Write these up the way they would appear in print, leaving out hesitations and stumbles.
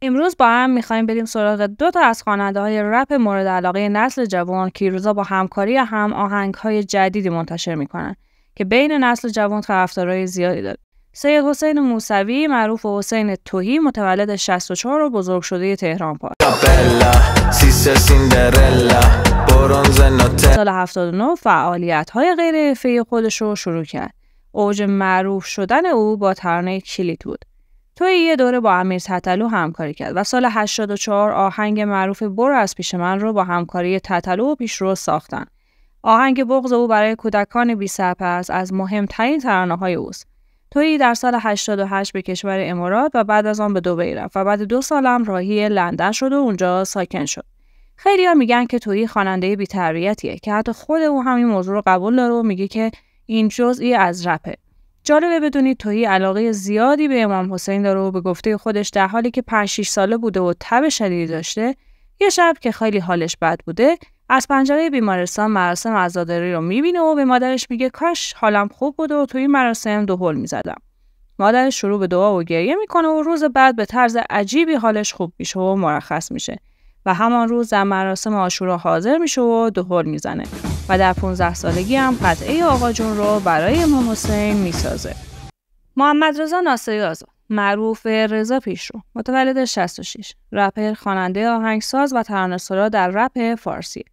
امروز با هم می‌خوایم بریم سراغ 2 تا از خواننده‌های رپ مورد علاقه نسل جوان که این روزا با همکاری هم آهنگ‌های جدیدی منتشر می‌کنن که بین نسل جوان طرفدارای زیادی داره. سید حسین موسوی معروف به حسین تهی متولد 64 و بزرگشده تهران پار. سال 79 فعالیت‌های غیر حرفه‌ای خودش رو شروع کرد. اوج معروف شدن او با ترانه کلیت بود. توی یه دوره با امیر تتلو همکاری کرد و سال 84 آهنگ معروف برو از پیش من رو با همکاری تتلو و پیشرو ساختن. آهنگ بغض او برای کودکان بی‌سرپرست از مهمترین ترانه‌های اوست. توی در سال 88 به کشور امارات و بعد از آن به دبی رفت و بعد 2 سال هم راهی لندن شد و اونجا ساکن شد. خیلی‌ها میگن که توی خواننده بی‌تربیتیه که حتی خود او همین موضوع رو قبول داره و میگه که این جزئی از رپه. جالبه بدونید تویی علاقه زیادی به امام حسین داره و به گفته خودش در حالی که 5-6 ساله بوده و تب شدیدی داشته، یه شب که خیلی حالش بد بوده، از پنجره بیمارستان مراسم عزاداری رو میبینه و به مادرش میگه کاش حالم خوب بود و توی مراسم دهل میزدم. مادرش شروع به دعا و گریه میکنه و روز بعد به طرز عجیبی حالش خوب میشه و مرخص میشه و همان روز در مراسم عاشورا حاضر میشه و دهل میزنه و در 15 سالگی هم قطعه آقا جون رو برای امام حسین میسازه. محمد رضا ناصری آزاد معروف رضا پیشرو متولد 66 رپر، خواننده، آهنگساز و ترانه‌سرا در رپ فارسی.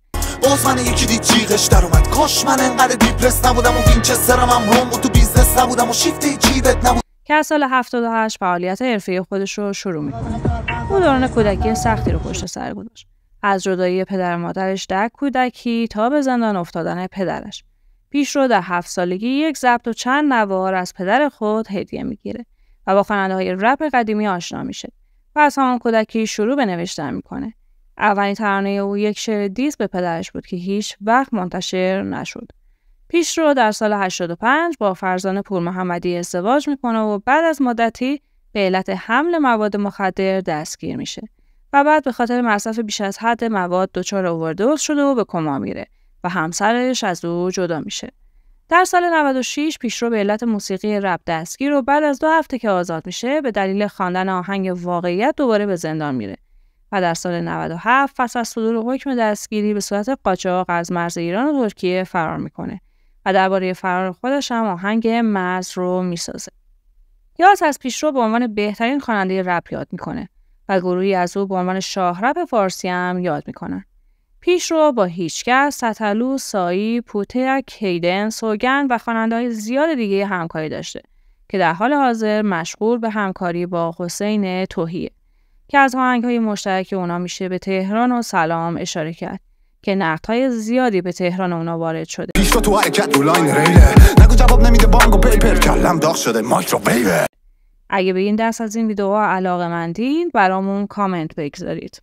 باز من یکی دید جیغش در اومد کاش من انقدر دیپرس نبودم و وینچسترم هم روم و تو بیزنس نبودم و شیفت جیبت نبود. که از سال 78 فعالیت حرفه‌ای خودش رو شروع میکنه. او دوران کودکی سختی رو پشت سر گذاشت. از جدایی پدر و مادرش در کودکی تا به زندان افتادن پدرش. پیشرو در 7 سالگی یک ضبط و چند نوار از پدر خود هدیه میگیره و با خواننده‌های رپ قدیمی آشنا میشه و از همان کودکی شروع به نوشتن میکنه. اولین ترانه او یک شعر دیس به پدرش بود که هیچ وقت منتشر نشد. پیشرو در سال 85 با فرزانه پورمحمدی ازدواج میکنه و بعد از مدتی به علت حمل مواد مخدر دستگیر میشه و بعد به خاطر مصرف بیش از حد مواد دچار اووردوز شده و به کما میره و همسرش از او جدا میشه. در سال 96 پیشرو به علت موسیقی رپ دستگیر و بعد از 2 هفته که آزاد میشه به دلیل خواندن آهنگ واقعیت دوباره به زندان میره و در سال 97 پس از صدور حکم دستگیری به صورت قاچاق از مرز ایران و ترکیه فرار میکنه و درباره فرار خودش هم آهنگ مرز رو میسازه. یاد از پیشرو به عنوان بهترین خواننده رپ یاد میکنه و گروهی از او به عنوان شاه رپ فارسی هم یاد میکنن. پیشرو با هیچکس، تتلو، سایی، پوتک، کیدن، سوگند و خواننده‌های زیاد دیگه همکاری داشته که در حال حاضر مشغول به همکاری با حسین تهیه که از آهنگ‌های مشترک اونا میشه به تهران و سلام اشاره کرد که نقدهای زیادی به تهران اونا وارد شده. پیشرو تو حرکت رو لاین ریله نگو جواب نمیده بانک و پیپر کلم داغ شده مایکروویو. اگه به این دست از این ویدیوها علاقه‌مندین برامون کامنت بگذارید.